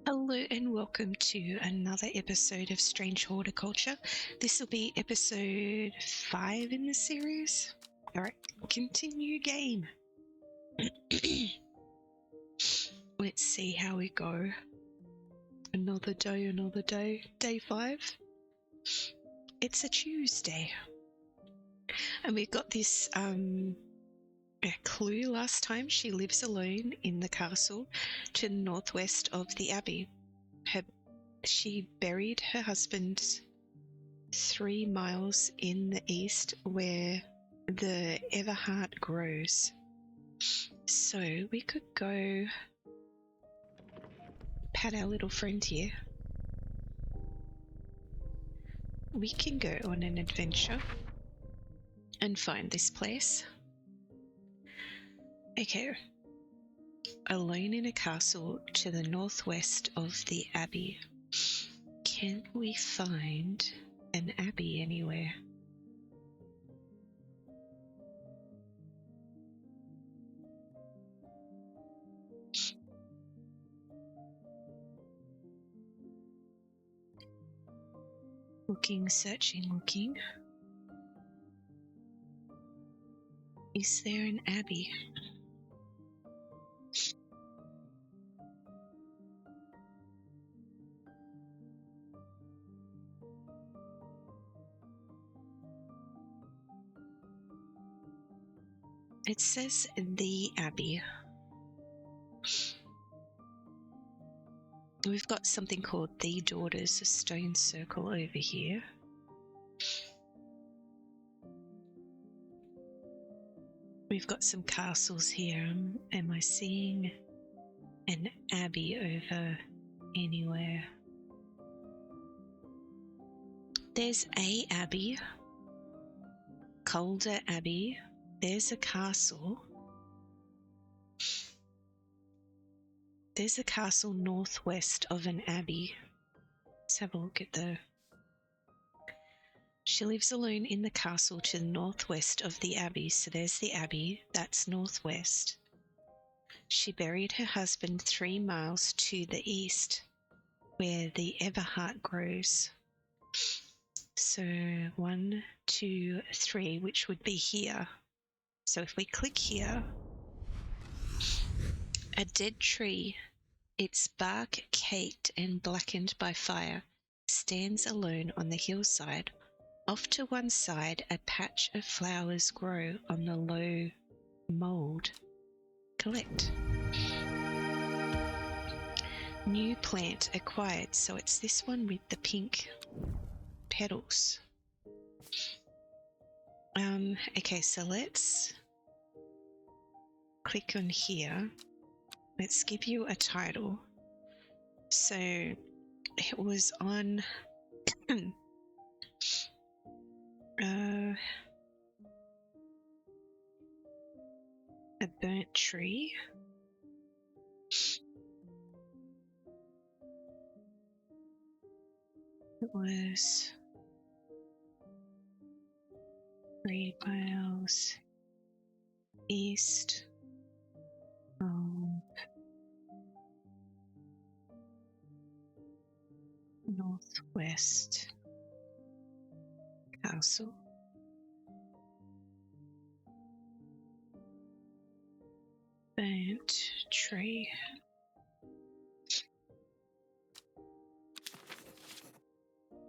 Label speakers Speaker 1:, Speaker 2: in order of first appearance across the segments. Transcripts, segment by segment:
Speaker 1: Hello and welcome to another episode of Strange Horticulture. This will be episode 5 in the series. Alright, continue game. Let's see how we go. Another day. Day 5. It's a Tuesday. And we've got this a clue last time. She lives alone in the castle to the northwest of the abbey. She buried her husband 3 miles in the east where the Everheart grows. So we could go pat our little friend here. We can go on an adventure and find this place. Okay. Alone in a castle to the northwest of the abbey. Can we find an abbey anywhere? Looking, searching, looking. Is there an abbey? It says the abbey. We've got something called the Daughters, a stone circle over here. We've got some castles here. Am I seeing an abbey over anywhere? There's a abbey. Calder Abbey. There's a castle. There's a castle northwest of an abbey. Let's have a look at the... She lives alone in the castle to the northwest of the abbey. So there's the abbey. That's northwest. She buried her husband 3 miles to the east where the Everheart grows. So 1, 2, 3, which would be here. So if we click here, a dead tree, its bark caked and blackened by fire, stands alone on the hillside. Off to one side, a patch of flowers grow on the low mould. Collect. New plant acquired, so it's this one with the pink petals. Okay, so let's click on here. Let's give you a title. So it was on a burnt tree. It was 3 miles east of northwest castle. Burnt tree.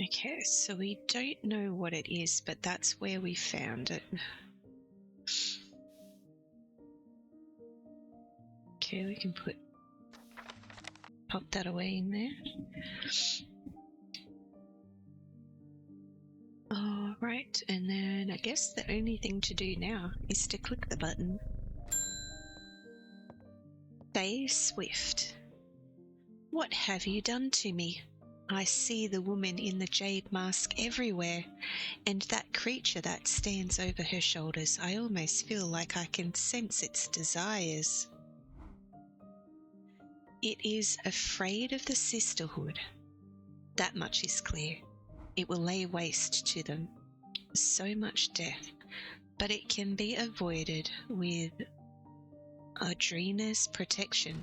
Speaker 1: Okay, so we don't know what it is, but that's where we found it. Okay, we can pop that away in there. Alright, and then I guess the only thing to do now is to click the button. Stay swift. What have you done to me? I see the woman in the jade mask everywhere, and that creature that stands over her shoulders. I almost feel like I can sense its desires. It is afraid of the sisterhood. That much is clear. It will lay waste to them. So much death, but it can be avoided with Audrina's protection.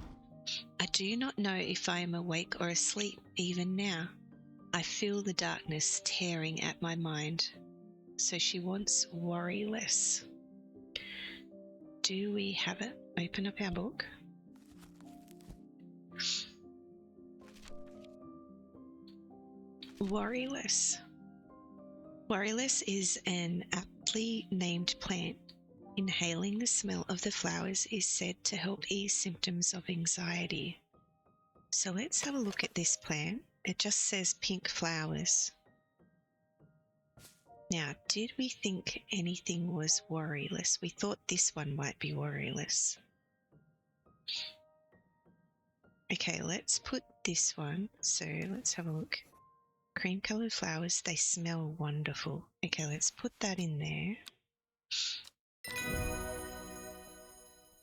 Speaker 1: I do not know if I am awake or asleep even now. I feel the darkness tearing at my mind. So she wants worry less. Do we have it? Open up our book. Worry less. Worry less is an aptly named plant. Inhaling the smell of the flowers is said to help ease symptoms of anxiety. So let's have a look at this plant. It just says pink flowers. Now, did we think anything was worryless? We thought this one might be worryless. Okay, let's put this one. So let's have a look. Cream coloured flowers, they smell wonderful. Okay, let's put that in there.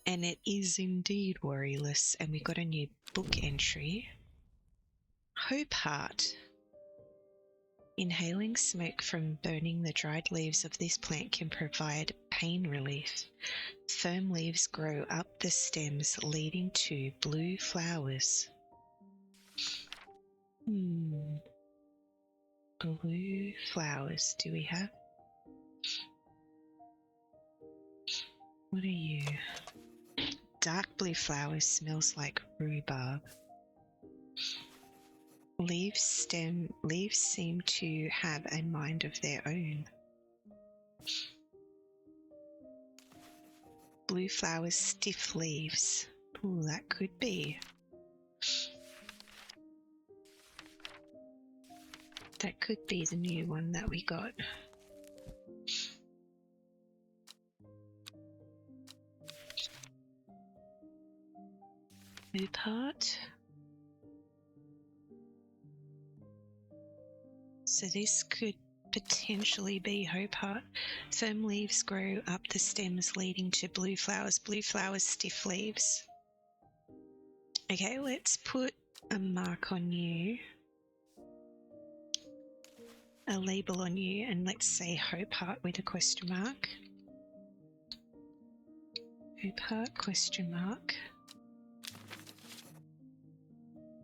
Speaker 1: And it is indeed worryless, and we got a new book entry. Hope Heart. Inhaling smoke from burning the dried leaves of this plant can provide pain relief. Firm leaves grow up the stems, leading to blue flowers. Blue flowers, do we have? What are you? Dark blue flowers smells like rhubarb. Leaves seem to have a mind of their own. Blue flowers, stiff leaves. Ooh, that could be. That could be the new one that we got. Hope Heart. So this could potentially be Hope Heart. Firm leaves grow up the stems, leading to blue flowers. Blue flowers, stiff leaves. Okay, let's put a mark on you. A label on you, and let's say Hope Heart with a question mark. Hope Heart, question mark.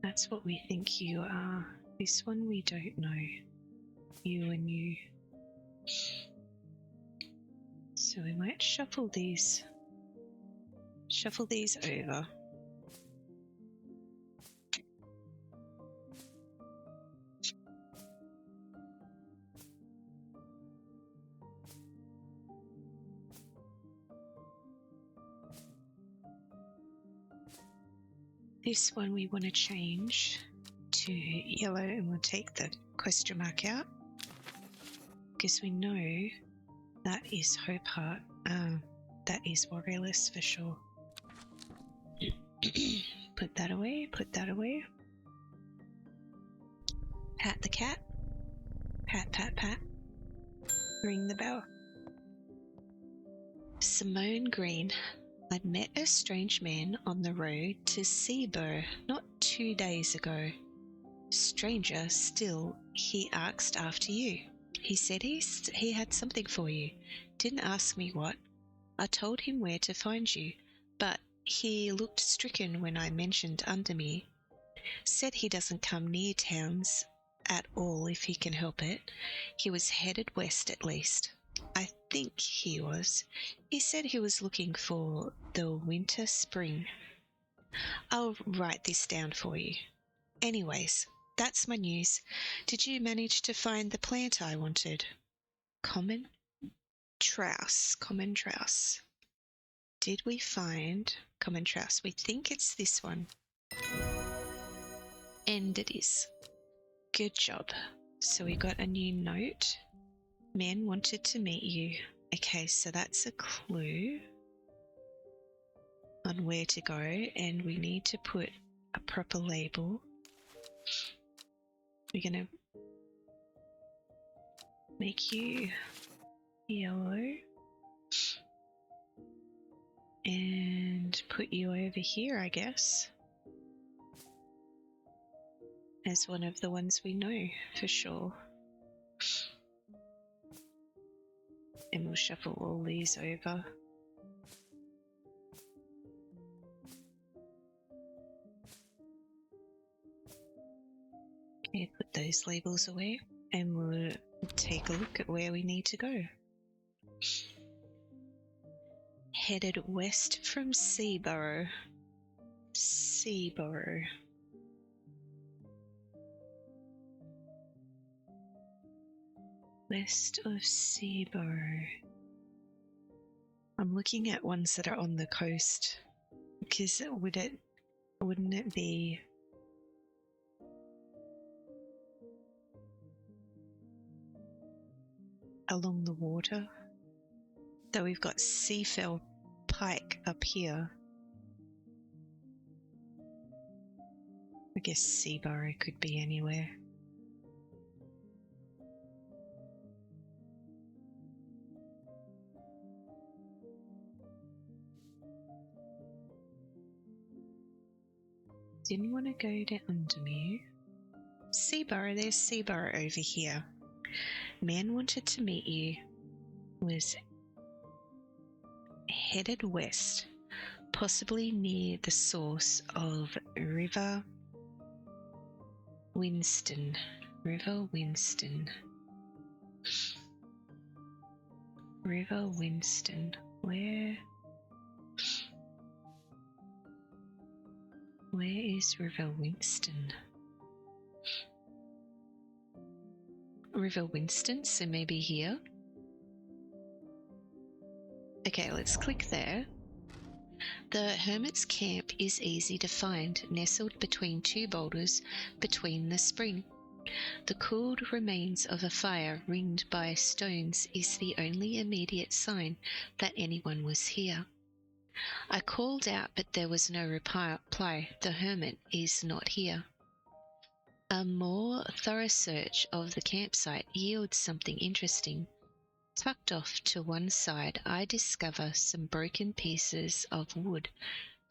Speaker 1: That's what we think you are. This one we don't know. You and you. So we might shuffle these over. This one we want to change to yellow, and we'll take the question mark out because we know that is Hope Heart. That is worryless for sure. Put that away, put that away. Pat the cat. Pat, pat, pat. Ring the bell. Simone Green. I'd met a strange man on the road to Seabow not 2 days ago. Stranger still, he asked after you. He said he had something for you. Didn't ask me what. I told him where to find you, but he looked stricken when I mentioned Undermere. Said he doesn't come near towns at all if he can help it. He was headed west at least. I think he was. He said he was looking for the winter spring. I'll write this down for you. Anyways, that's my news. Did you manage to find the plant I wanted? Common Trouse. Did we find common Trouse? We think it's this one. And it is. Good job. So we got a new note. Man wanted to meet you. Okay, so that's a clue on where to go, and we need to put a proper label. We're going to make you yellow and put you over here, I guess, as one of the ones we know for sure. And we'll shuffle all these over. We put those labels away and we'll take a look at where we need to go. Headed west from Seaborough. Seaborough. West of Seaborough. I'm looking at ones that are on the coast, because wouldn't it be along the water? Though we've got Seafell Pike up here. I guess Seaborough could be anywhere. Didn't want to go to Undermere. Seaborough, there's Seaborough over here. Man wanted to meet you. Was headed west, possibly near the source of River Winston. River Winston. River Winston. Where is River Winston? River Winston, so maybe here. Okay, let's click there. The hermit's camp is easy to find, nestled between two boulders between the spring. The cooled remains of a fire ringed by stones is the only immediate sign that anyone was here. I called out, but there was no reply. The hermit is not here. A more thorough search of the campsite yields something interesting. Tucked off to one side, I discover some broken pieces of wood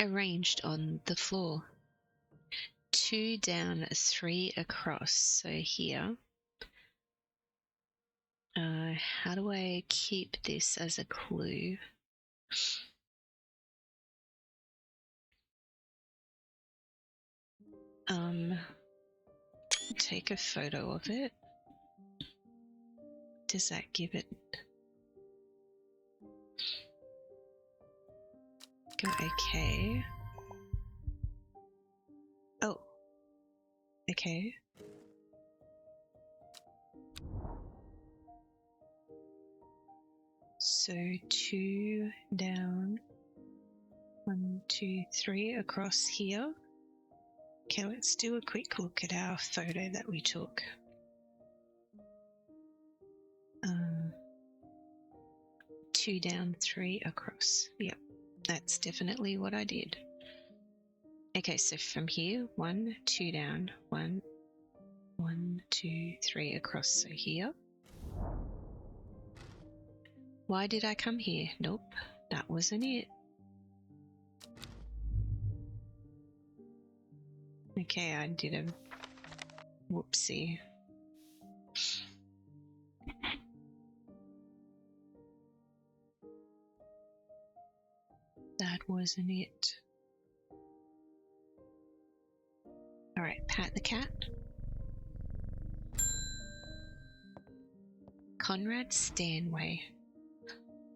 Speaker 1: arranged on the floor. 2 down, 3 across. So here. How do I keep this as a clue? Take a photo of it. Does that give it? Go okay. Oh. Okay. So 2 down. 1, 2, 3 across here. Okay, let's do a quick look at our photo that we took. 2 down, 3 across. Yep, that's definitely what I did. Okay, so from here, 1, 2 down, 1, 1, 2, 3 across. So here. Why did I come here? Nope, that wasn't it. Okay, I did a whoopsie. That wasn't it. Alright, pat the cat. Conrad Stanway.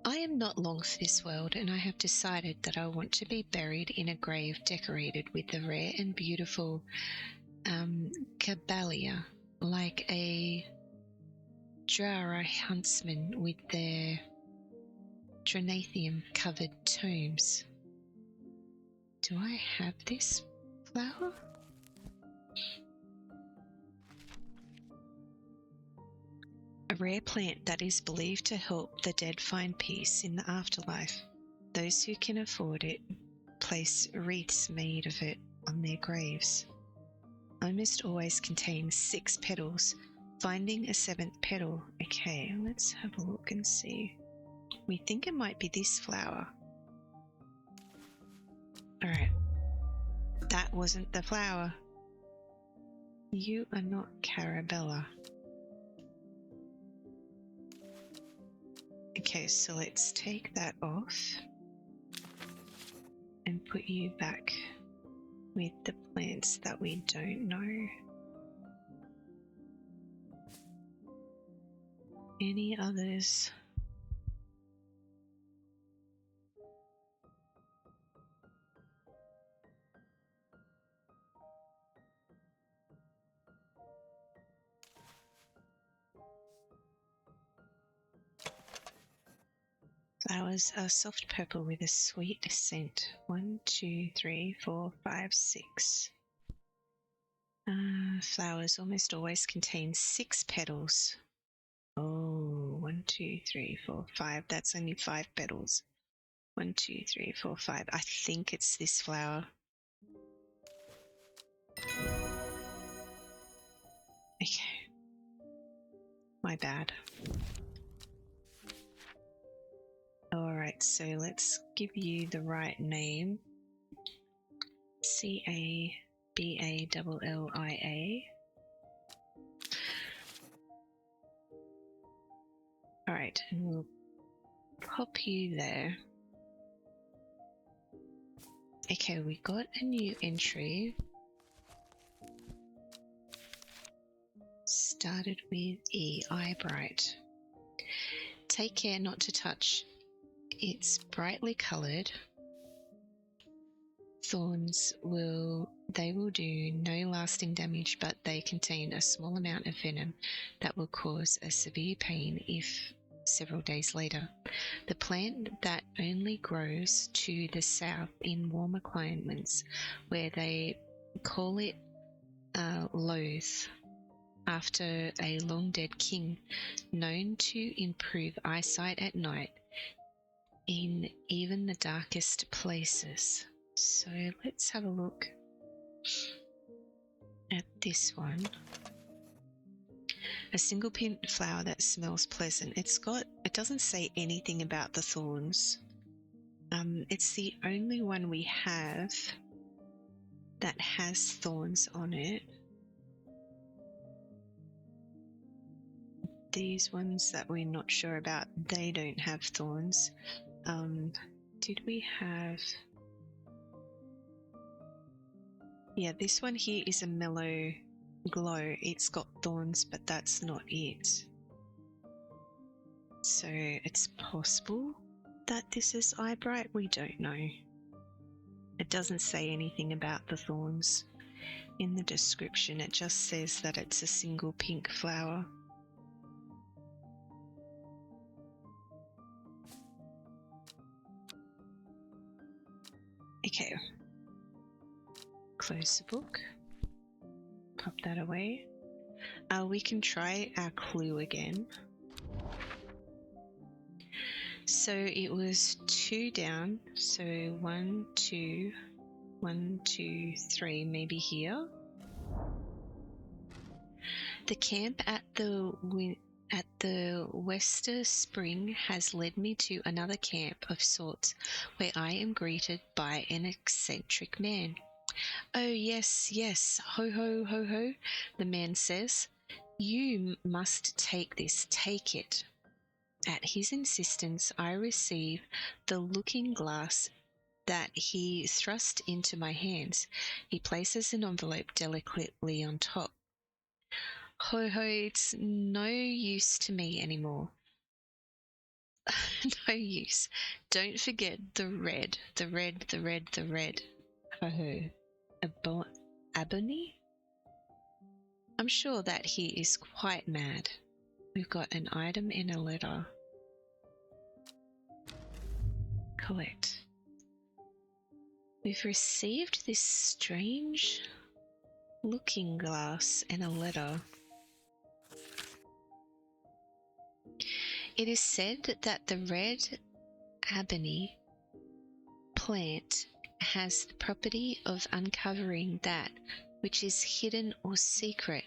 Speaker 1: I am not long for this world, and I have decided that I want to be buried in a grave decorated with the rare and beautiful Caballia, like a Drara huntsman with their Dranathium-covered tombs. Do I have this flower? A rare plant that is believed to help the dead find peace in the afterlife. Those who can afford it place wreaths made of it on their graves. Almost always contains 6 petals. Finding a 7th petal. Okay, let's have a look and see. We think it might be this flower. Alright. That wasn't the flower. You are not Carabella. Okay, so let's take that off and put you back with the plants that we don't know. Any others? Flowers are soft purple with a sweet scent. 1, 2, 3, 4, 5, 6. Flowers almost always contain 6 petals. Oh, 1, 2, 3, 4, 5. That's only 5 petals. 1, 2, 3, 4, 5. I think it's this flower. Okay. My bad. Alright, so let's give you the right name. Cabballia. Alright, and we'll pop you there. Okay, we got a new entry. Started with E, eye bright. Take care not to touch. It's brightly coloured. Thorns will do no lasting damage, but they contain a small amount of venom that will cause a severe pain if several days later. The plant that only grows to the south in warmer climates, where they call it loath, after a long dead king, known to improve eyesight at night in even the darkest places. So let's have a look at this one. A single pink flower that smells pleasant. It doesn't say anything about the thorns. It's the only one we have that has thorns on it. These ones that we're not sure about, they don't have thorns. Did we have... Yeah, this one here is a mellow glow. It's got thorns, but that's not it. So it's possible that this is eyebright. We don't know. It doesn't say anything about the thorns in the description. It just says that it's a single pink flower. Okay. Close the book. Pop that away. We can try our clue again. So it was 2 down. So 1, 2, 1, 2, 3, maybe here. The camp at the Wester Spring has led me to another camp of sorts, where I am greeted by an eccentric man. Oh, yes, yes, ho, ho, ho, ho, the man says. You must take this, take it. At his insistence, I receive the looking-glass that he thrust into my hands. He places an envelope delicately on top. Ho, ho, it's no use to me anymore. No use. Don't forget the red, the red, the red, the red. Ho, ho. Ebony? I'm sure that he is quite mad. We've got an item in a letter. Collect. We've received this strange looking glass and a letter. It is said that the red ebony plant has the property of uncovering that which is hidden or secret.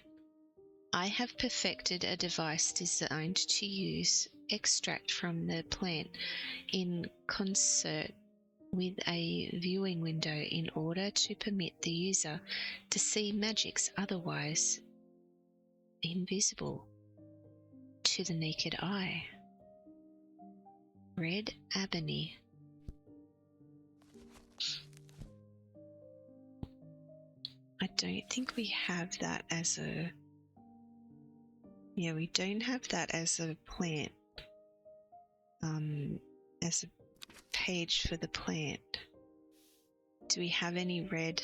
Speaker 1: I have perfected a device designed to use extract from the plant in concert with a viewing window in order to permit the user to see magics otherwise invisible to the naked eye. Red ebony. I don't think we have that as a Yeah, we don't have that as a plant. As a page for the plant. Do we have any red?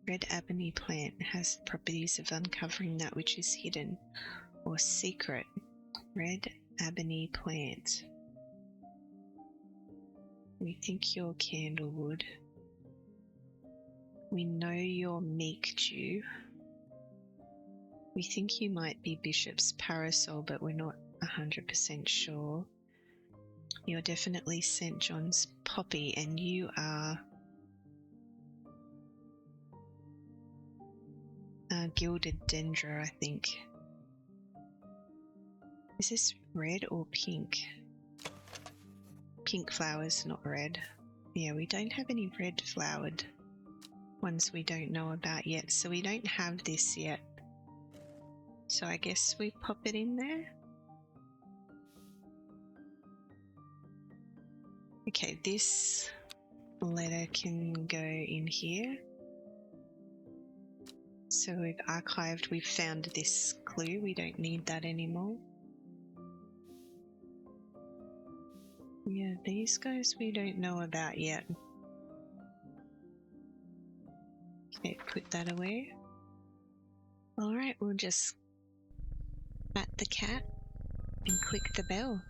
Speaker 1: Red ebony plant has properties of uncovering that which is hidden or secret. Red ebony plant. We think you're candlewood. We know you're meek dew. We think you might be Bishop's parasol, but we're not 100% sure. You're definitely St. John's poppy, and you are gilded dendra, I think. Is this red or pink? Pink flowers, not red. Yeah, we don't have any red flowered ones we don't know about yet, so we don't have this yet. So I guess we pop it in there. Okay, this letter can go in here. So we've archived, we've found this clue, we don't need that anymore. Yeah, these guys we don't know about yet. Okay, put that away. Alright, we'll just pat the cat and click the bell.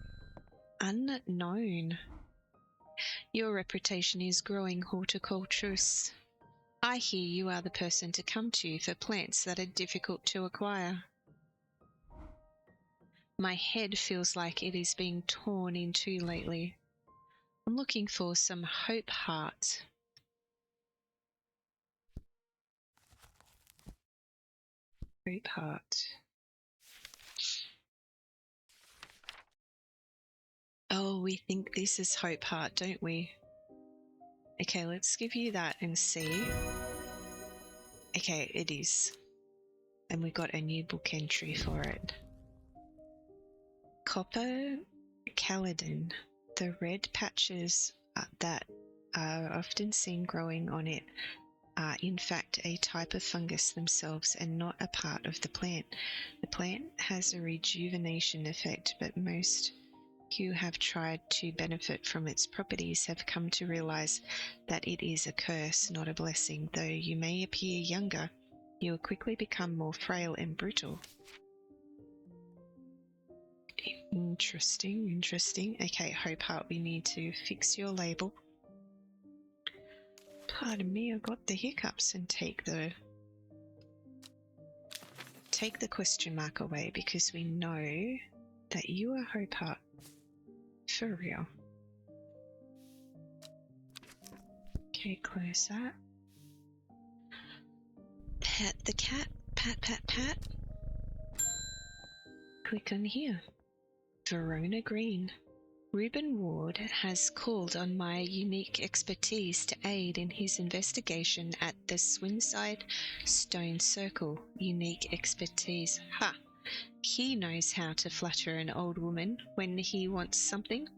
Speaker 1: Unknown. Your reputation is growing, horticulturist. I hear you are the person to come to for plants that are difficult to acquire. My head feels like it is being torn in two lately. I'm looking for some hope heart. Hope heart. Oh, we think this is hope heart, don't we? Okay, let's give you that and see. Okay, it is. And we got a new book entry for it. Copper Caledon. The red patches that are often seen growing on it are in fact a type of fungus themselves and not a part of the plant. The plant has a rejuvenation effect, but most who have tried to benefit from its properties have come to realize that it is a curse, not a blessing. Though you may appear younger, you will quickly become more frail and brittle. Interesting, interesting. Okay, Hope Heart, we need to fix your label. Pardon me, I got the hiccups, and take the question mark away because we know that you are Hope Heart. For real. Okay, close that. Pat the cat. Pat, pat, pat. Click on here. Verona Green. Reuben Ward has called on my unique expertise to aid in his investigation at the Swinside Stone Circle. Unique expertise. Ha! He knows how to flatter an old woman when he wants something.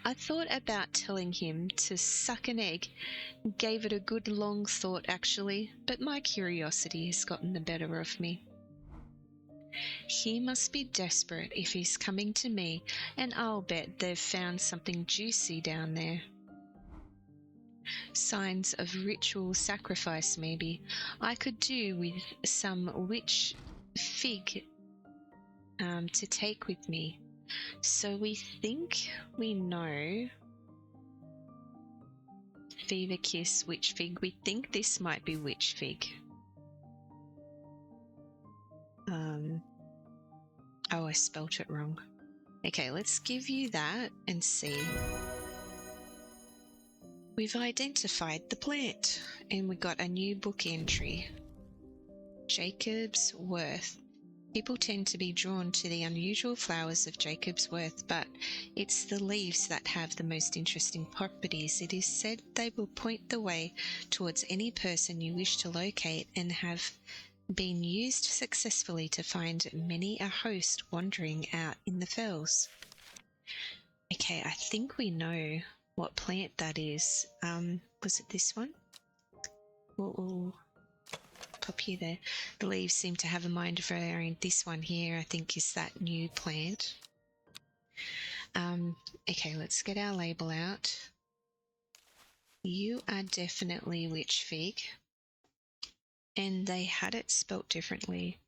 Speaker 1: I thought about telling him to suck an egg. Gave it a good long thought, actually, but my curiosity has gotten the better of me. He must be desperate if he's coming to me, and I'll bet they've found something juicy down there. Signs of ritual sacrifice, maybe. I could do with some witch fig to take with me. So we think we know Fever Kiss Witch Fig. We think this might be Witch Fig. Oh, I spelt it wrong. Okay, let's give you that and see. We've identified the plant and we got a new book entry. Jacob's Worth. People tend to be drawn to the unusual flowers of Jacob's Worth, but it's the leaves that have the most interesting properties. It is said they will point the way towards any person you wish to locate and have been used successfully to find many a host wandering out in the fells. Okay, I think we know what plant that is. Was it this one? We'll copy there. The leaves seem to have a mind of their own. This one here, I think, is that new plant. Okay, let's get our label out. You are definitely witch fig. And they had it spelt differently.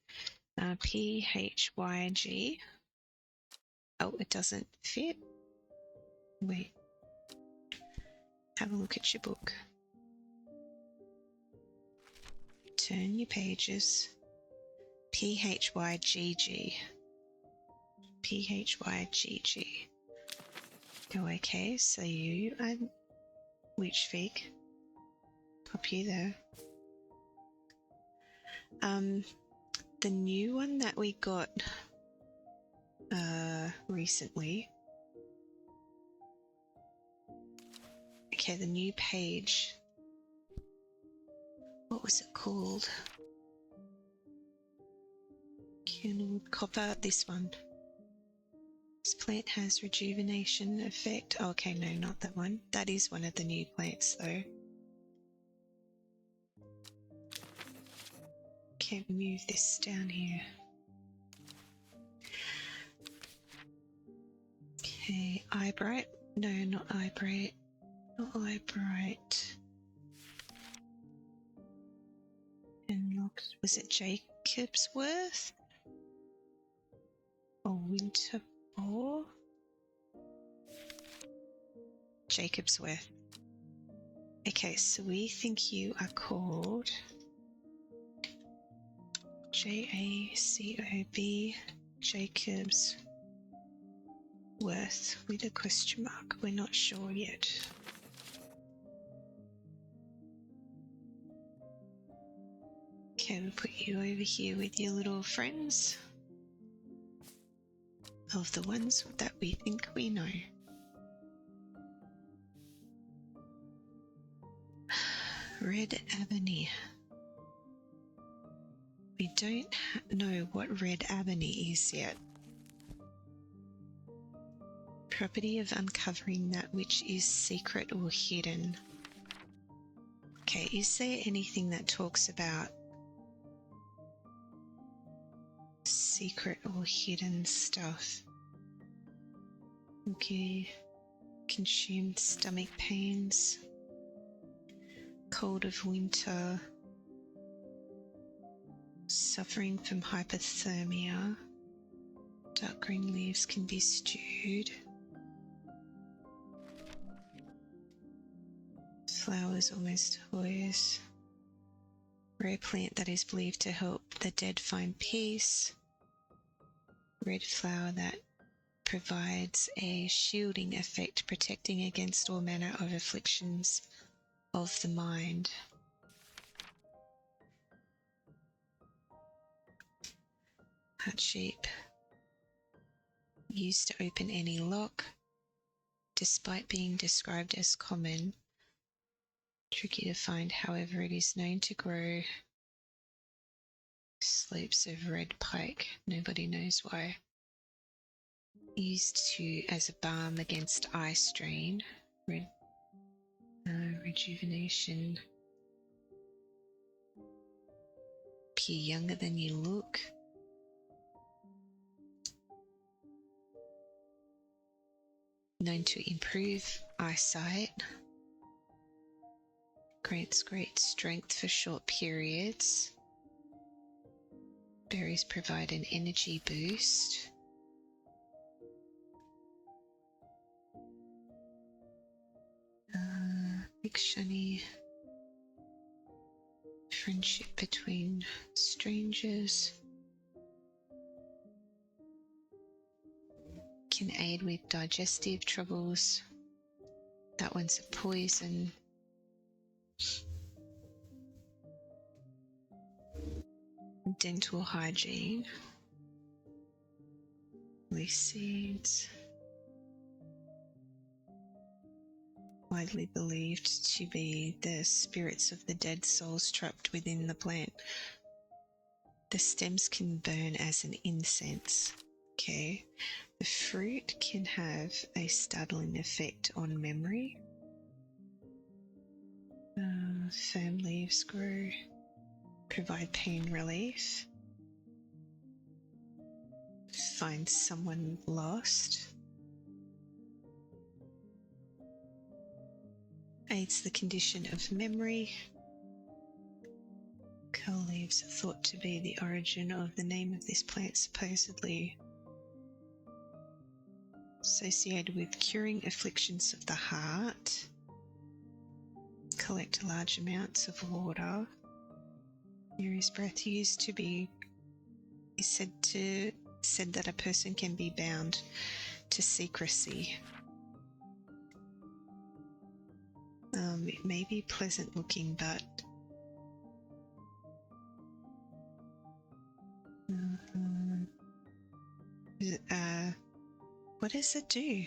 Speaker 1: P-H-Y-G. Oh, it doesn't fit. Wait. Have a look at your book. Turn your pages. P-H-Y-G-G. P-H-Y-G-G. Oh, okay, so you are witch fig. Copy there. The new one that we got recently. Okay, the new page. What was it called? Kernwood copper, this one. This plant has rejuvenation effect. Oh, okay, no, not that one. That is one of the new plants though. Okay, move this down here. Okay, eyebright. No, not eyebright. Not eyebright. And was it Jacob's Worth? Or Winter Boar? Jacob's Worth. Okay, so we think you are called J-A-C-O-B, Jacob's Worth with a question mark. We're not sure yet. Okay, we'll put you over here with your little friends of the ones that we think we know. Red Ebony. We don't know what Red Ebony is yet. Property of uncovering that which is secret or hidden. Okay, is there anything that talks about secret or hidden stuff? Okay, consumed stomach pains, cold of winter, suffering from hypothermia, dark green leaves can be stewed, flowers almost always, rare plant that is believed to help the dead find peace, red flower that provides a shielding effect protecting against all manner of afflictions of the mind. Heart shape used to open any lock, despite being described as common. Tricky to find, however, it is known to grow slopes of red pike. Nobody knows why. Used as a balm against eye strain. Rejuvenation. Appear younger than you look. Known to improve eyesight. Grants great strength for short periods. Berries provide an energy boost. Big shiny friendship between strangers. Can aid with digestive troubles. That one's a poison. Dental hygiene. Leaf seeds. Widely believed to be the spirits of the dead souls trapped within the plant. The stems can burn as an incense. Okay. The fruit can have a startling effect on memory. Firm leaves grow. Provide pain relief. Find someone lost. Aids the condition of memory. Curl leaves are thought to be the origin of the name of this plant, supposedly associated with curing afflictions of the heart. Collect large amounts of water. Uri's breath used to be is said that a person can be bound to secrecy. It may be pleasant looking, but what does it do?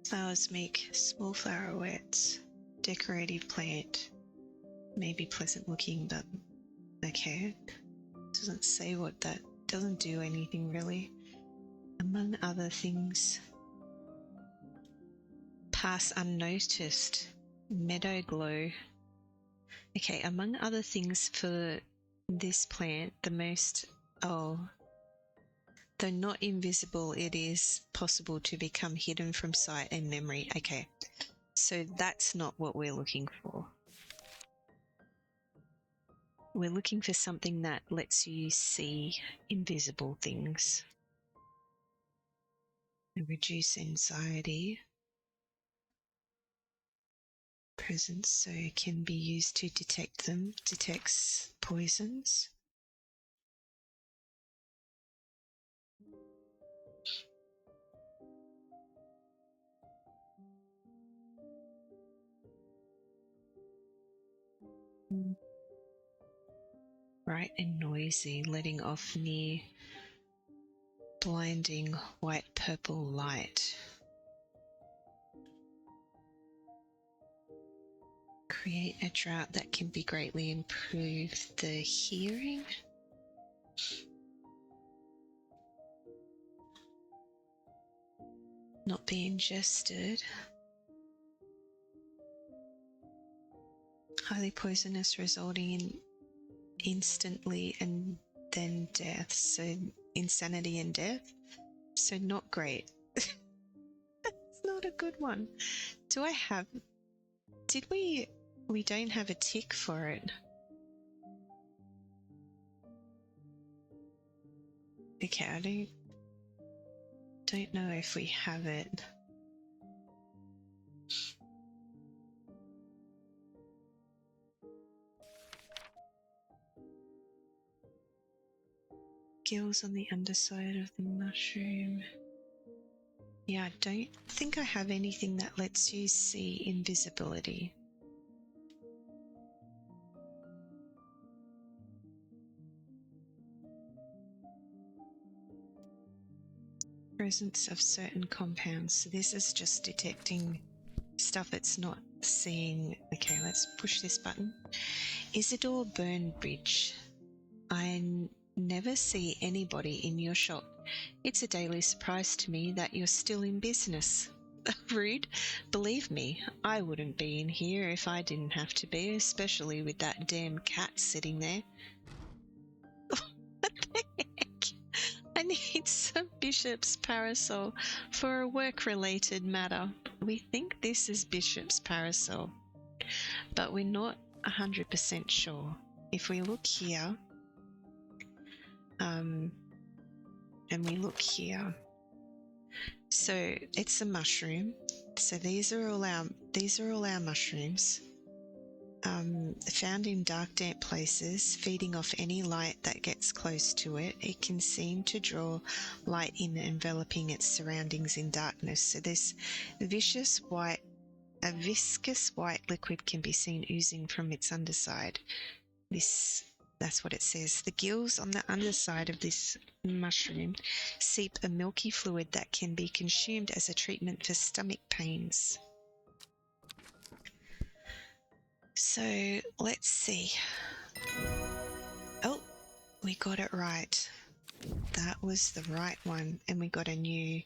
Speaker 1: Flowers make small flowerets. Decorative plant. May be pleasant looking, but okay. Doesn't say what that doesn't do anything really. Among other things, pass unnoticed. Meadow glow. Okay, among other things for this plant, the most though not invisible, it is possible to become hidden from sight and memory. Okay, so that's not what we're looking for. We're looking for something that lets you see invisible things. Reduce anxiety. Presence, so it can be used to detect them. Detects poisons. Bright and noisy, letting off near blinding white-purple light. Create a drought that can be greatly improve the hearing. Not be ingested. Highly poisonous, resulting in instantly and then death. So insanity and death. So not great. It's not a good one. Did we don't have a tick for it. Okay, I don't know if we have it. Gills on the underside of the mushroom. Yeah, I don't think I have anything that lets you see invisibility. Presence of certain compounds. So this is just detecting stuff it's not seeing. Okay, let's push this button. Isidore Burnbridge. I never see anybody in your shop. It's a daily surprise to me that you're still in business. Rude. Believe me, I wouldn't be in here if I didn't have to be, especially with that damn cat sitting there. What the heck? I need some Bishop's parasol for a work-related matter. We think this is Bishop's parasol, but we're not 100% sure. If we look here, and we look here, so it's a mushroom. So these are all our mushrooms. Found in dark, damp places, feeding off any light that gets close to it. It can seem to draw light in, enveloping its surroundings in darkness. So this a viscous white liquid can be seen oozing from its underside. That's what it says. The gills on the underside of this mushroom seep a milky fluid that can be consumed as a treatment for stomach pains. So let's see. Oh, we got it right. That was the right one, and we got a new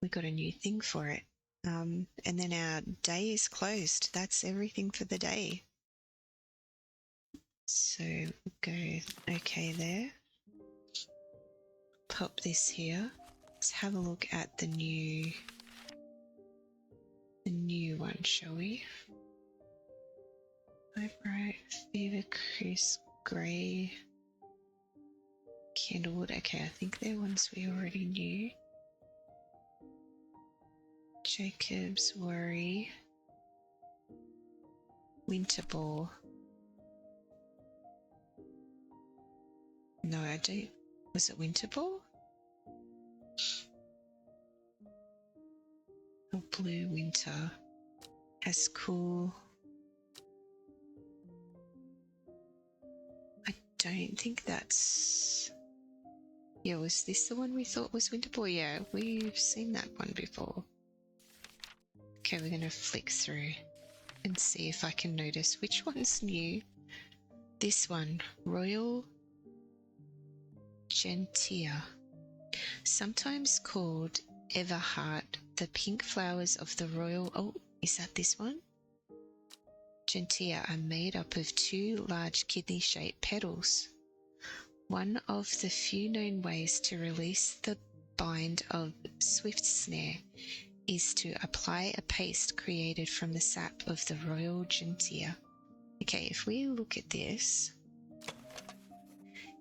Speaker 1: thing for it. And then our day is closed. That's everything for the day. So we'll go okay there. Pop this here. Let's have a look at the new one, shall we? Bright, Fever Crisp, Grey, Candlewood. Okay, I think they're ones we already knew. Jacob's Worry, Winterball. No, I don't. Was it Winterball? Oh, Blue Winter. As cool. I don't think that's... Yeah, was this the one we thought was Winterball? Yeah, we've seen that one before. Okay, we're going to flick through and see if I can notice which one's new. This one, Royal Gentier. Sometimes called Everheart, the pink flowers of the royal... Oh, is that this one? Gentier are made up of 2 large kidney-shaped petals. One of the few known ways to release the bind of swift snare is to apply a paste created from the sap of the royal Gentier. Okay, if we look at this,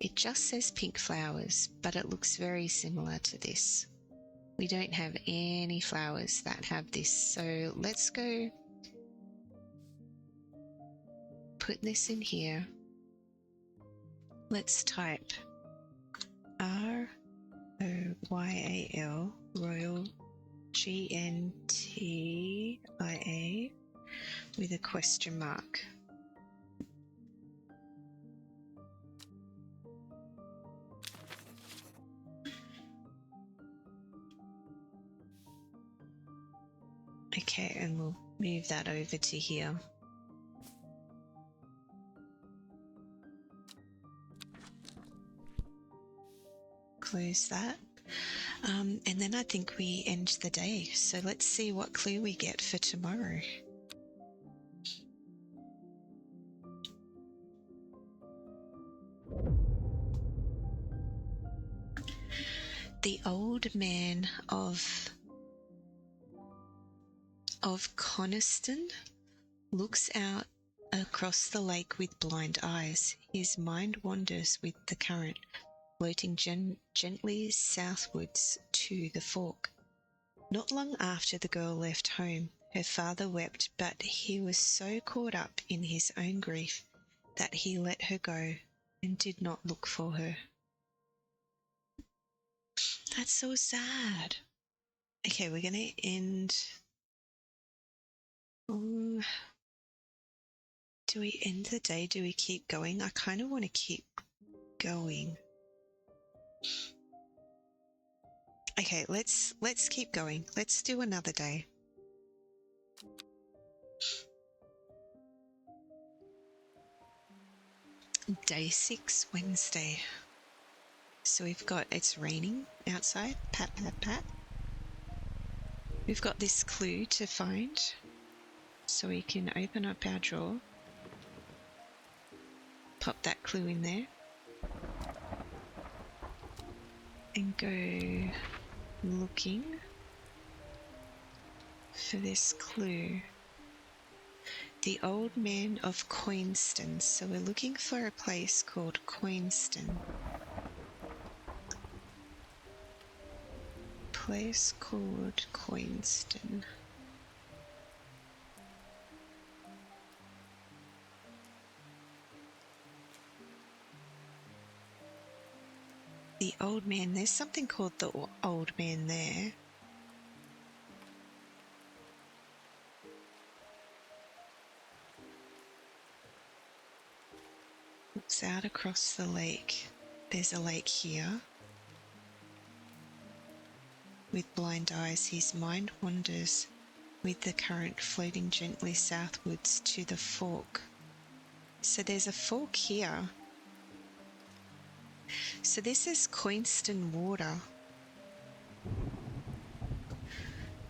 Speaker 1: it just says pink flowers, but it looks very similar to this. We don't have any flowers that have this, so let's go put this in here. Let's type ROYAL, Royal GNTIA with a question mark. Okay, and we'll move that over to here. Close that. And then I think we end the day. So let's see what clue we get for tomorrow. The old man of Coniston looks out across the lake with blind eyes. His mind wanders with the current, floating gently southwards to the fork. Not long after the girl left home, her father wept, but he was so caught up in his own grief that he let her go and did not look for her. That's so sad. Okay, we're going to end... do we end the day? Do we keep going? I kind of want to keep going. Okay, let's keep going. Let's do another day. Day 6, Wednesday. So we've got, it's raining outside. Pat, pat, pat. We've got this clue to find. So we can open up our drawer. Pop that clue in there. And go looking for this clue. The Old Man of Coinston. So we're looking for a place called Coinston. Place called Coinston. The Old Man. There's something called the Old Man there. Looks out across the lake. There's a lake here. With blind eyes, his mind wanders with the current floating gently southwards to the fork. So there's a fork here. So this is Coinston Water.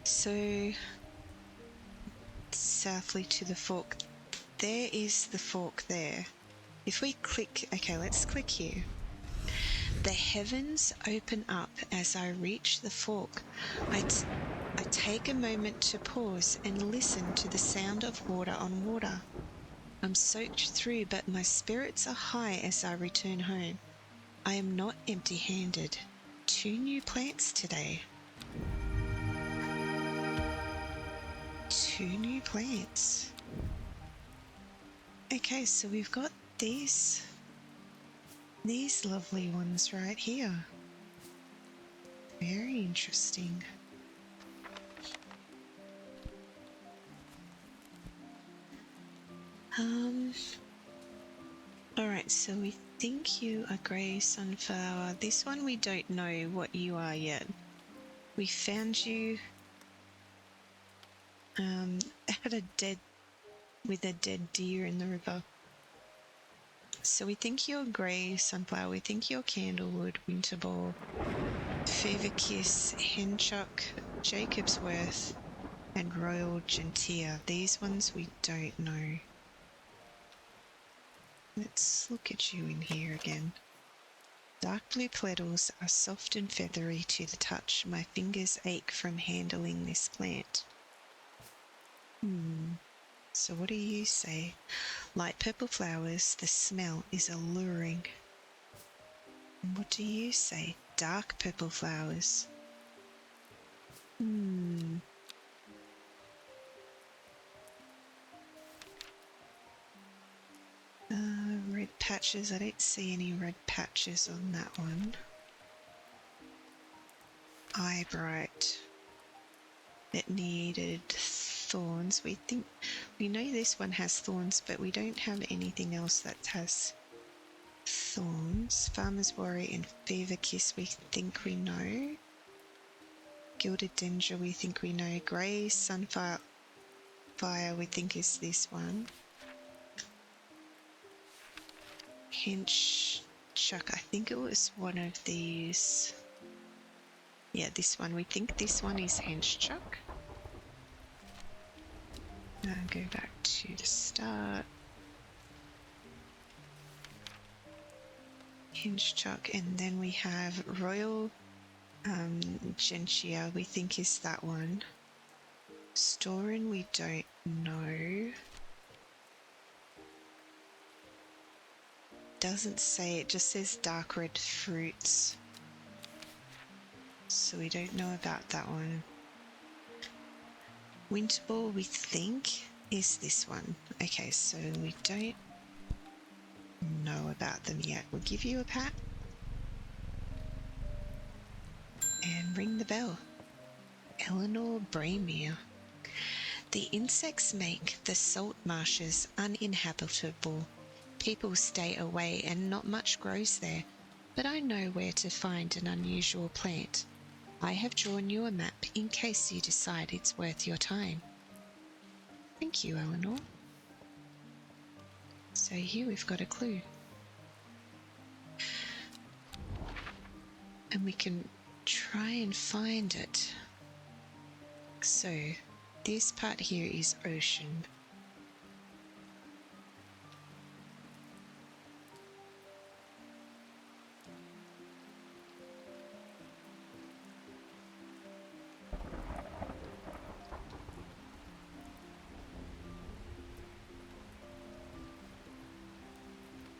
Speaker 1: So southly to the fork. There is the fork there. If we click, okay, let's click here. The heavens open up as I reach the fork. I take a moment to pause and listen to the sound of water on water. I'm soaked through, but my spirits are high as I return home. I am not empty-handed. 2 new plants today. 2 new plants. Okay, so we've got these lovely ones right here. Very interesting. Alright, so we think you are grey sunflower. This one we don't know what you are yet. We found you with a dead deer in the river. So we think you're grey sunflower, we think you're candlewood, winterball, fever kiss, henchuck, Jacob's worth, and royal gentier. These ones we don't know. Let's look at you in here again. Dark blue petals are soft and feathery to the touch. My fingers ache from handling this plant. So what do you say? Light purple flowers, the smell is alluring. And what do you say? Dark purple flowers. Red patches. I don't see any red patches on that one. Eye bright. It needed thorns. We know this one has thorns, but we don't have anything else that has thorns. Farmer's worry and fever kiss we think we know. Gilded danger we think we know. Grey sunfire we think is this one. Henchuck, I think it was one of these. Yeah, this one. We think this one is henchuck. Now go back to the start. Henchuck, and then we have royal gentier, we think is that one. Storin, we don't know. Doesn't say, it just says dark red fruits. So we don't know about that one. Winterball, we think, is this one. Okay, so we don't know about them yet. We'll give you a pat. And ring the bell. Eleanor Bramere. The insects make the salt marshes uninhabitable. People stay away and not much grows there, but I know where to find an unusual plant. I have drawn you a map in case you decide it's worth your time. Thank you, Eleanor. So here we've got a clue. And we can try and find it. So this part here is ocean.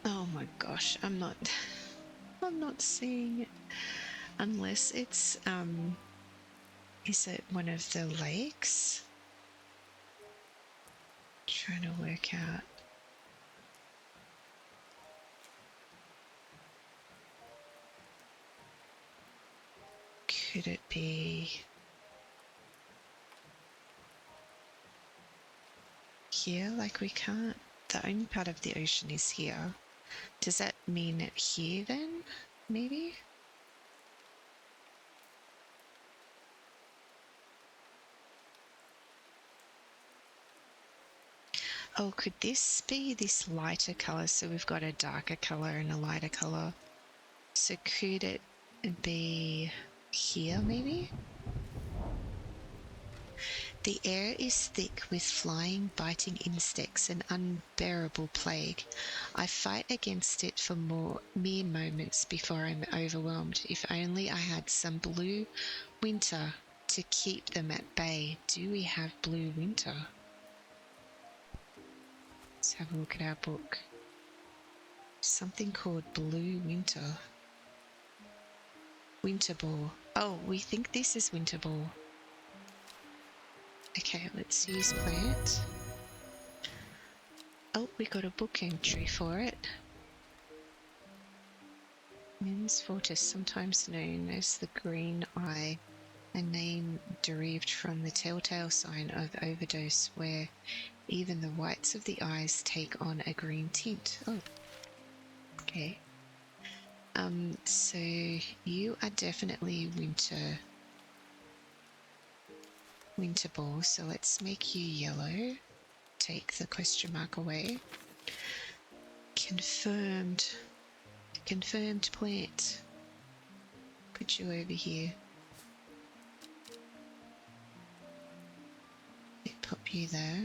Speaker 1: Oh my gosh, I'm not seeing it. Unless it's, is it one of the lakes? Trying to work out. Could it be here? Like we can't, the only part of the ocean is here. Does that mean it here then? Maybe? Oh, could this be this lighter colour? So we've got a darker colour and a lighter colour. So could it be here maybe? The air is thick with flying, biting insects, an unbearable plague. I fight against it for mere moments before I'm overwhelmed. If only I had some blue winter to keep them at bay. Do we have blue winter? Let's have a look at our book. Something called blue winter. Winter ball. Oh, we think this is winter ball. Okay, let's use plant. Oh, we got a book entry for it. Men's Fortis, sometimes known as the Green Eye, a name derived from the telltale sign of overdose where even the whites of the eyes take on a green tint. Oh, okay. So you are definitely winter ball, so let's make you yellow. Take the question mark away. Confirmed plant. Put you over here. Pop you there.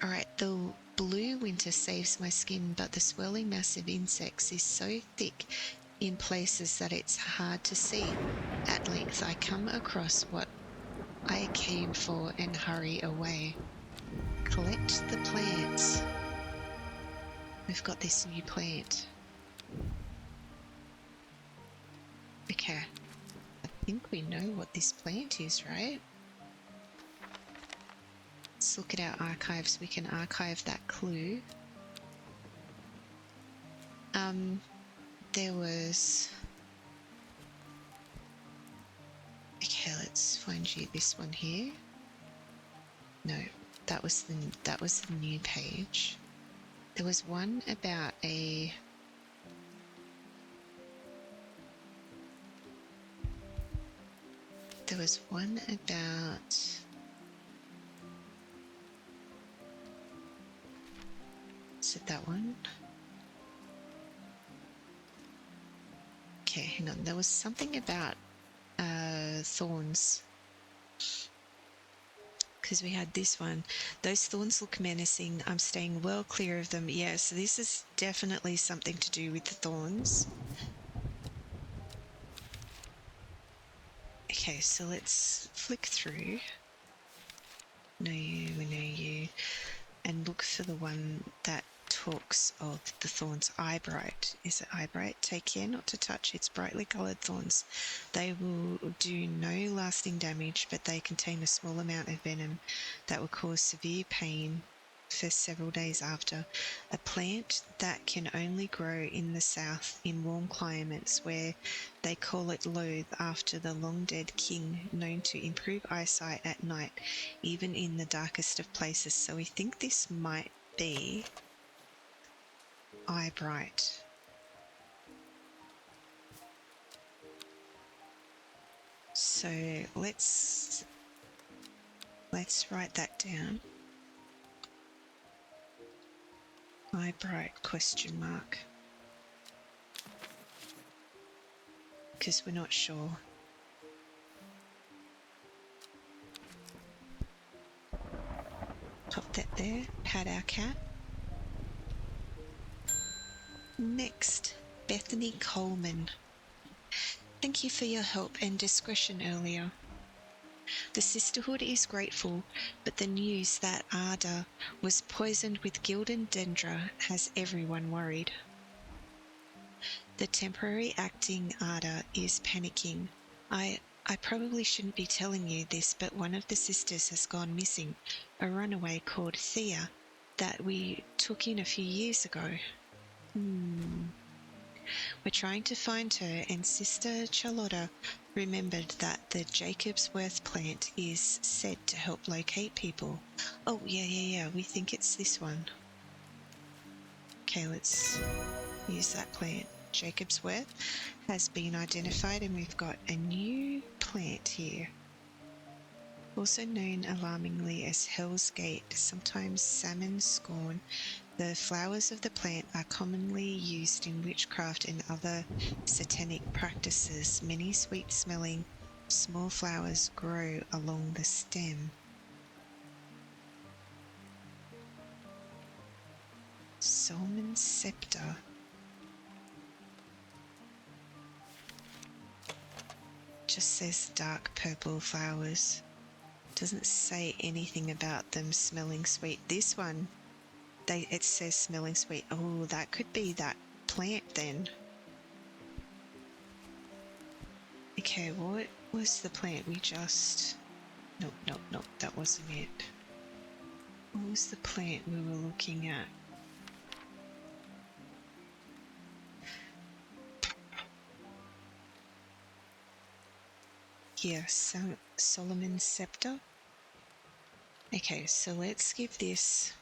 Speaker 1: Alright, the blue winter saves my skin, but the swirling mass of insects is so thick in places that it's hard to see. At length I come across what I came for and hurry away. Collect the plants. We've got this new plant. Okay. I think we know what this plant is, right? Let's look at our archives. We can archive that clue. There was... Okay, let's find you this one here. No, that was the new page. There was one about a... There was one about... Is it that one? Okay, hang on. There was something about thorns. Because we had this one. Those thorns look menacing. I'm staying well clear of them. Yeah, so this is definitely something to do with the thorns. Okay, so let's flick through. Know you, we know you. And look for the one that talks of the thorns. Eyebright. Is it eyebright? Take care not to touch its brightly coloured thorns. They will do no lasting damage, but they contain a small amount of venom that will cause severe pain for several days after. A plant that can only grow in the south in warm climates where they call it loath after the long-dead king, known to improve eyesight at night, even in the darkest of places. So we think this might be eyebright. So let's write that down. Eyebright question mark. Because we're not sure. Pop that there. Pat our cat. Next, Bethany Coleman. Thank you for your help and discretion earlier. The sisterhood is grateful, but the news that Azyh was poisoned with gilded dendra has everyone worried. The temporary acting Azyh is panicking. I probably shouldn't be telling you this, but one of the sisters has gone missing, a runaway called Thea that we took in a few years ago. We're trying to find her, and Sister Charlotta remembered that the Jacobsworth plant is said to help locate people. Oh, yeah, we think it's this one. Okay, let's use that plant. Jacobsworth has been identified, and we've got a new plant here. Also known alarmingly as Hell's Gate, sometimes salmon scorn. The flowers of the plant are commonly used in witchcraft and other satanic practices. Many sweet-smelling small flowers grow along the stem. Solomon scepter. Just says dark purple flowers. Doesn't say anything about them smelling sweet. This one, it says smelling sweet. Oh, that could be that plant then. Okay, what was the plant we just... Nope, that wasn't it. What was the plant we were looking at? Here, Solomon scepter. Okay, so let's give this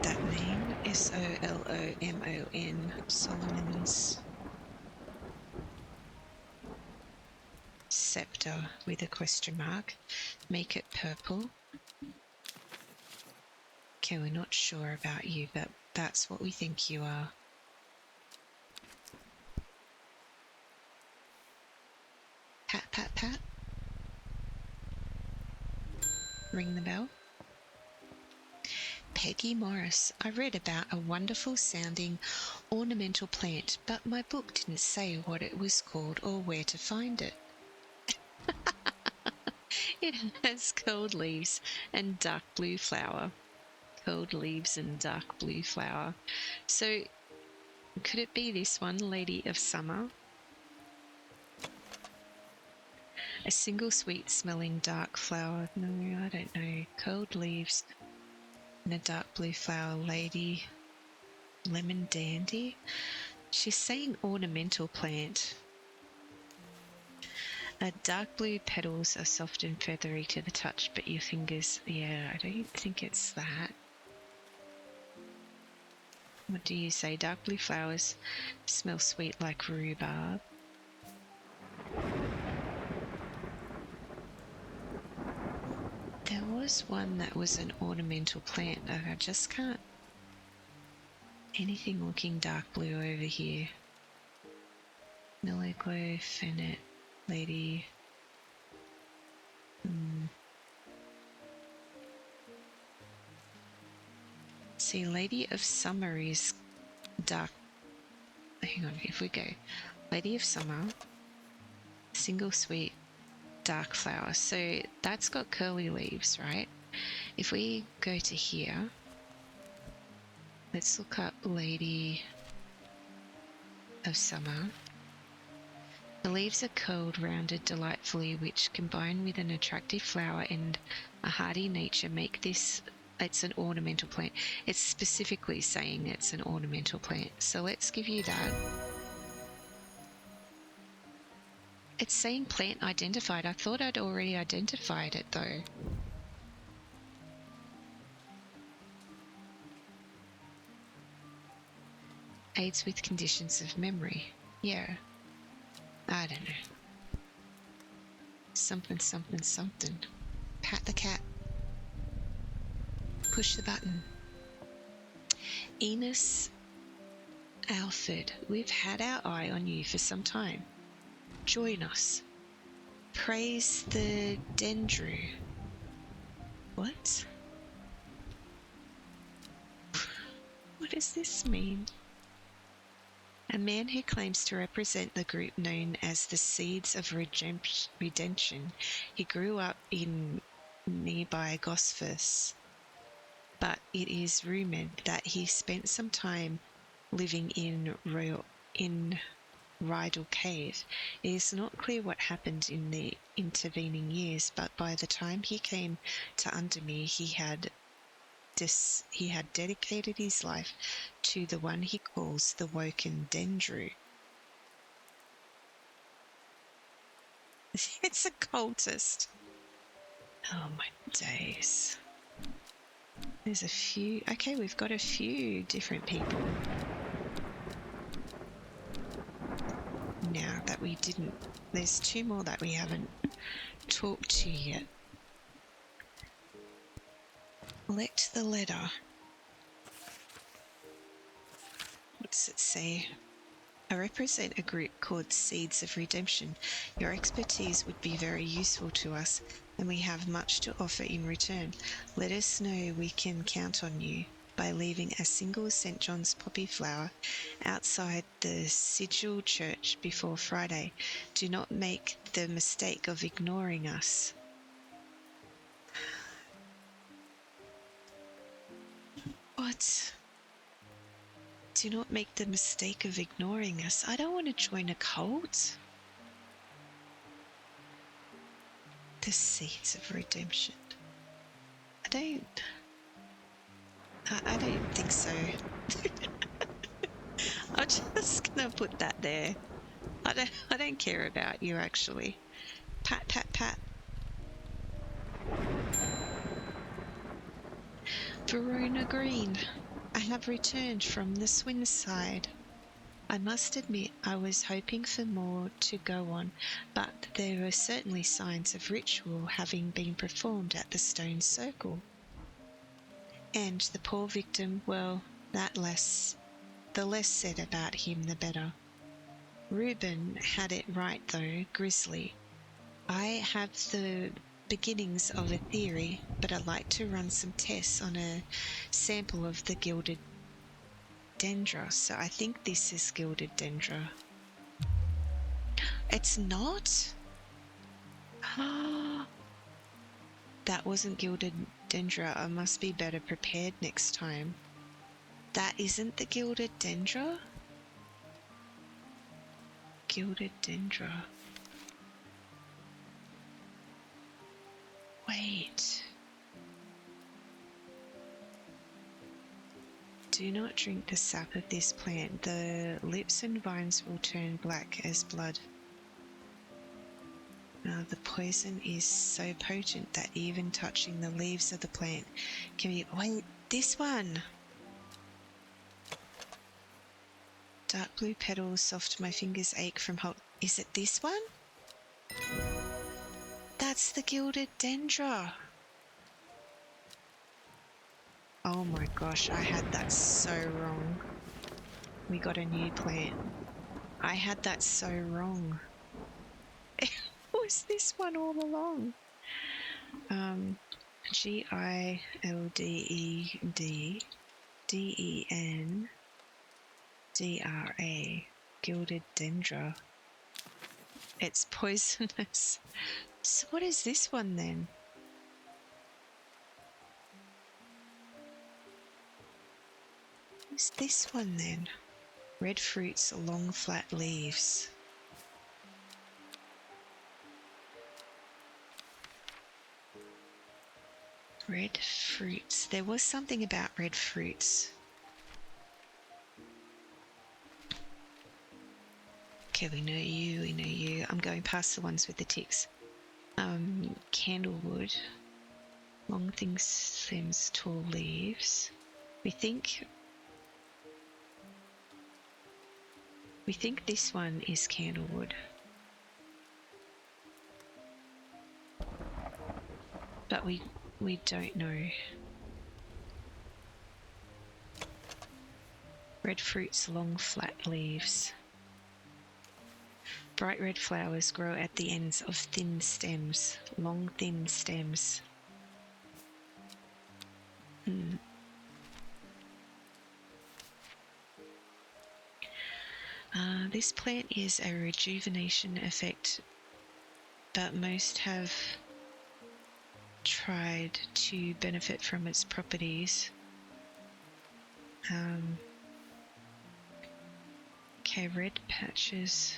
Speaker 1: that name, Solomon, Solomon's scepter with a question mark. Make it purple. Okay, we're not sure about you, but that's what we think you are. Pat, pat, pat. Ring the bell. Peggy Morris. I read about a wonderful sounding ornamental plant, but my book didn't say what it was called or where to find it. It has curled leaves and dark blue flower. Curled leaves and dark blue flower. So, could it be this one, Lady of Summer? A single sweet smelling dark flower. No, I don't know. Curled leaves and a dark blue flower. Lady Lemon Dandy? She's saying ornamental plant. Dark blue petals are soft and feathery to the touch, but your fingers... Yeah, I don't think it's that. What do you say? Dark blue flowers smell sweet like rhubarb. There was one that was an ornamental plant. I just can't... Anything looking dark blue over here. Milliglow, Fennet, Lady... See, Lady of Summer is dark. Hang on, if we go. Lady of Summer, single sweet, dark flower. So that's got curly leaves, right? If we go to here, let's look up Lady of Summer. The leaves are curled, rounded delightfully, which combine with an attractive flower and a hardy nature make this... It's an ornamental plant. It's specifically saying it's an ornamental plant. So let's give you that. It's saying plant identified. I thought I'd already identified it though. Aids with conditions of memory. Yeah. I don't know. Something, something, something. Pat the cat. Push the button. Enos Alfred, we've had our eye on you for some time. Join us. Praise the Dendru. What? What does this mean? A man who claims to represent the group known as the Seeds of Redemption. He grew up in nearby Gosphus, but it is rumoured that he spent some time living in Rydal Cave. It is not clear what happened in the intervening years, but by the time he came to Undermere, he had dedicated his life to the one he calls the Woken Dendru. It's a cultist. Oh my days. There's a few... Okay, we've got a few different people now that we didn't... There's two more that we haven't talked to yet. Collect the letter. What's it say? I represent a group called Seeds of Redemption. Your expertise would be very useful to us, and we have much to offer in return. Let us know we can count on you by leaving a single St. John's poppy flower outside the Sigil Church before Friday. Do not make the mistake of ignoring us. What? Do not make the mistake of ignoring us. I don't want to join a cult. The Seeds of Redemption. I don't think so. I'm just gonna put that there. I don't care about you, actually. Pat, pat, pat. Verona Green. I have returned from the Swin side. I must admit I was hoping for more to go on, but there were certainly signs of ritual having been performed at the stone circle. And the poor victim, well, the less said about him the better. Reuben had it right though, Grizzly. I have the beginnings of a theory, but I'd like to run some tests on a sample of the gilded dendra. So I think this is gilded dendra. It's not? That wasn't gilded dendra. I must be better prepared next time. That isn't the gilded dendra? Gilded dendra. Wait. Do not drink the sap of this plant. The lips and vines will turn black as blood. The poison is so potent that even touching the leaves of the plant can be... Wait, this one! Dark blue petals, soft, my fingers ache from hold... Is it this one? That's the gilded dendra. Oh my gosh, I had that so wrong. We got a new plant. I had that so wrong. It was this one all along. Gildedendra. Gilded dendra. It's poisonous. So what is this one then? What's this one then? Red fruits, long flat leaves. Red fruits. There was something about red fruits. Okay, we know you. I'm going past the ones with the ticks. Candlewood. Long thin stems, tall leaves. We think this one is candlewood. But we don't know. Red fruits, long flat leaves. Bright red flowers grow at the ends of thin stems, long thin stems. This plant is a rejuvenation effect, but most have tried to benefit from its properties. Okay, red patches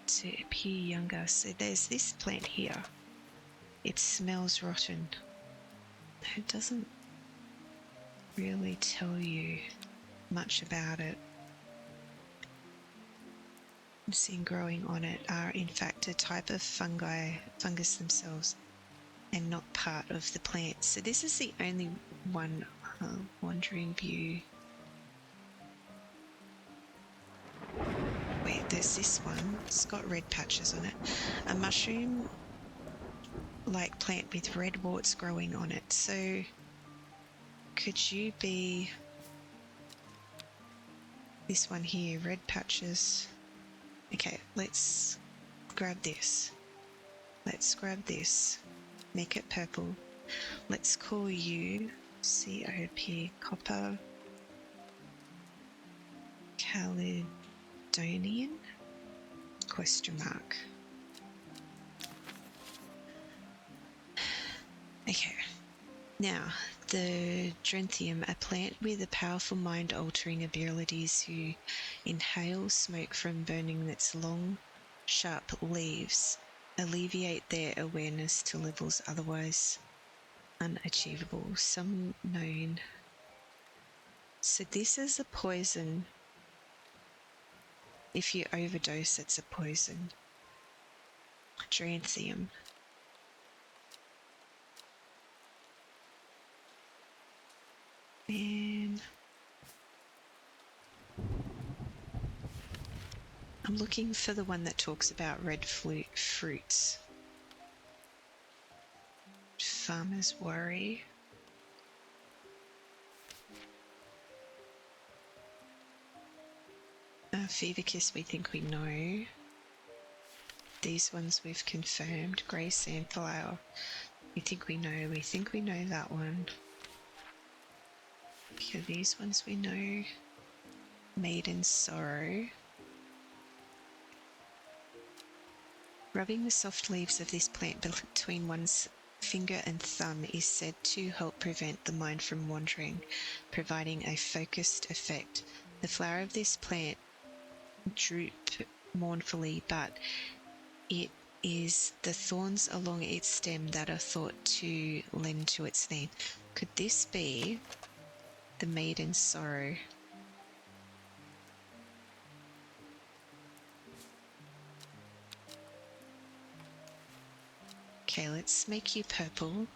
Speaker 1: to appear younger. So there's this plant here. It smells rotten. It doesn't really tell you much about it. Seen growing on it are in fact a type of fungus themselves, and not part of the plant. So this is the only one. Wandering view. Wait, there's this one. It's got red patches on it. A mushroom like plant with red warts growing on it. So could you be This one here, red patches. Okay, let's grab this. Let's grab this. Make it purple. Let's call you COP, Copper Caledonian? Question mark. Okay. Now, the Drenthium, a plant with a powerful mind-altering abilities who inhale smoke from burning its long, sharp leaves, alleviate their awareness to levels otherwise unachievable. Some known. So this is a poison. If you overdose, it's a poison. Drenthium. And I'm looking for the one that talks about red fruits. Farmer's worry. Fever kiss, we think we know. These ones we've confirmed. Grey sandflower, we think we know. We think we know that one. Okay, these ones we know. Maiden sorrow. Rubbing the soft leaves of this plant between one's finger and thumb is said to help prevent the mind from wandering, providing a focused effect. The flower of this plant droop mournfully, but it is the thorns along its stem that are thought to lend to its name. Could this be the maiden's sorrow? Okay, let's make you purple.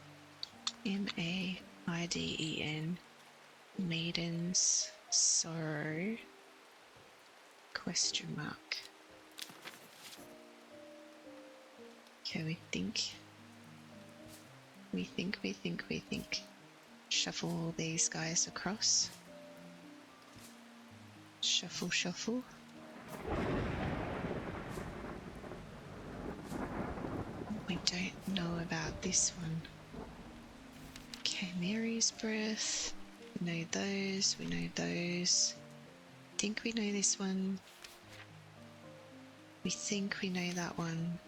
Speaker 1: M-A-I-D-E-N. Maiden's sorrow. Question mark. Okay, we think. Shuffle all these guys across. Shuffle, shuffle. We don't know about this one. Okay, Mary's breath. We know those, we know those. Think we know this one. We think we know that one.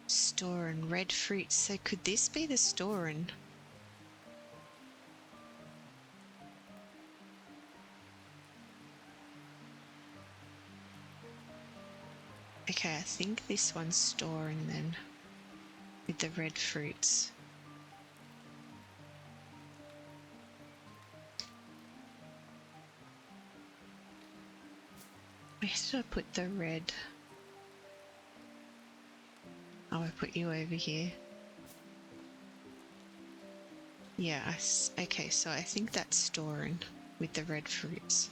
Speaker 1: Storin, red fruit. So could this be the Storin? Okay, I think this one's Storin then. With the red fruits. Where should I put the red? Oh, I put you over here. Yeah, okay, so I think that's Storin with the red fruits.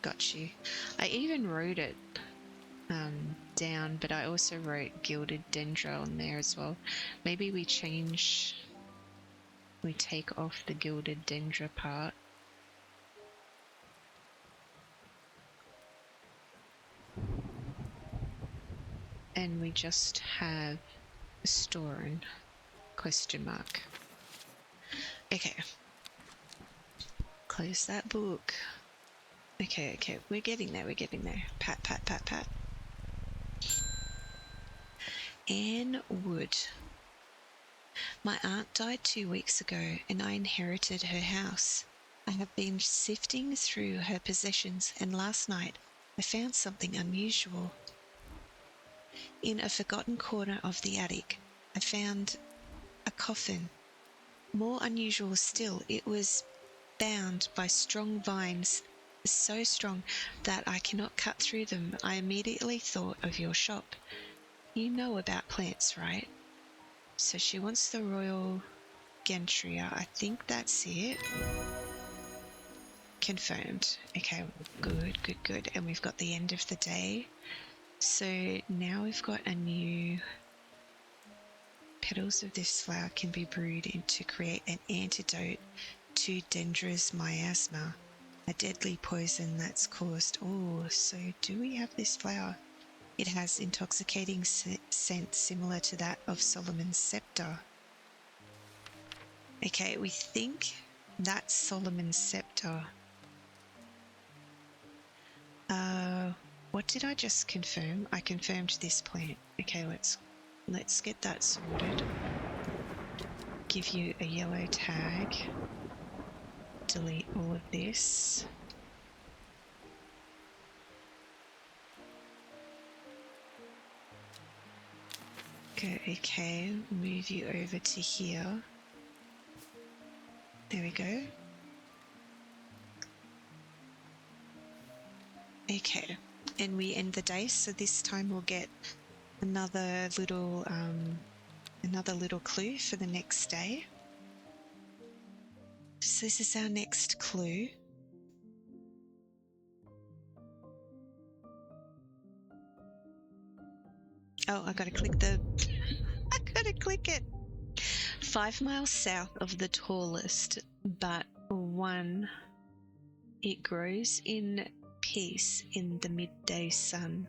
Speaker 1: Got you. I even wrote it down, but I also wrote gilded dendra on there as well. Maybe we take off the gilded dendra part. And we just have a Storin, question mark. Okay. Close that book. Okay, we're getting there. Pat, pat, pat, pat. Anne Wood. My aunt died 2 weeks ago and I inherited her house. I have been sifting through her possessions and last night I found something unusual. In a forgotten corner of the attic, I found a coffin. More unusual still, it was bound by strong vines, so strong that I cannot cut through them. I immediately thought of your shop. You know about plants, right? So she wants the Royal Gentria. I think that's it. Confirmed. Okay, good. And we've got the end of the day. So now we've got a new... Petals of this flower can be brewed in to create an antidote to Dendra's miasma. A deadly poison that's caused. Oh, so do we have this flower? It has intoxicating scent similar to that of Solomon's scepter. Okay, we think that's Solomon's scepter. What did I just confirm? I confirmed this plant. Okay, let's get that sorted. Give you a yellow tag. Delete all of this. Go okay, move you over to here. There we go. Okay, and we end the day, so this time we'll get another little clue for the next day. So this is our next clue. Oh, I gotta click it. 5 miles south of the tallest, but one, it grows in peace in the midday sun.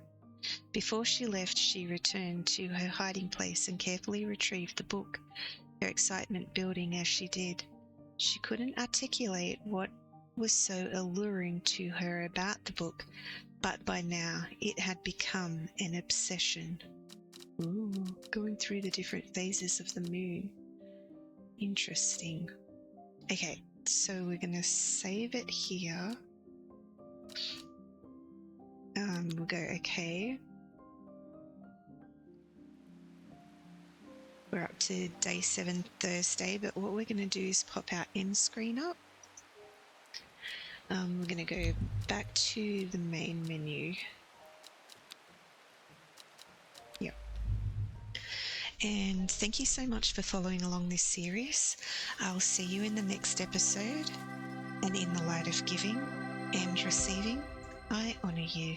Speaker 1: Before she left, she returned to her hiding place and carefully retrieved the book, her excitement building as she did. She couldn't articulate what was so alluring to her about the book, but by now it had become an obsession. Ooh, going through the different phases of the moon. Interesting. Okay, so we're going to save it here. We'll go okay. We're up to day 7, Thursday, but what we're going to do is pop our end screen up. We're going to go back to the main menu. Yep. And thank you so much for following along this series. I'll see you in the next episode. And in the light of giving and receiving, I honour you.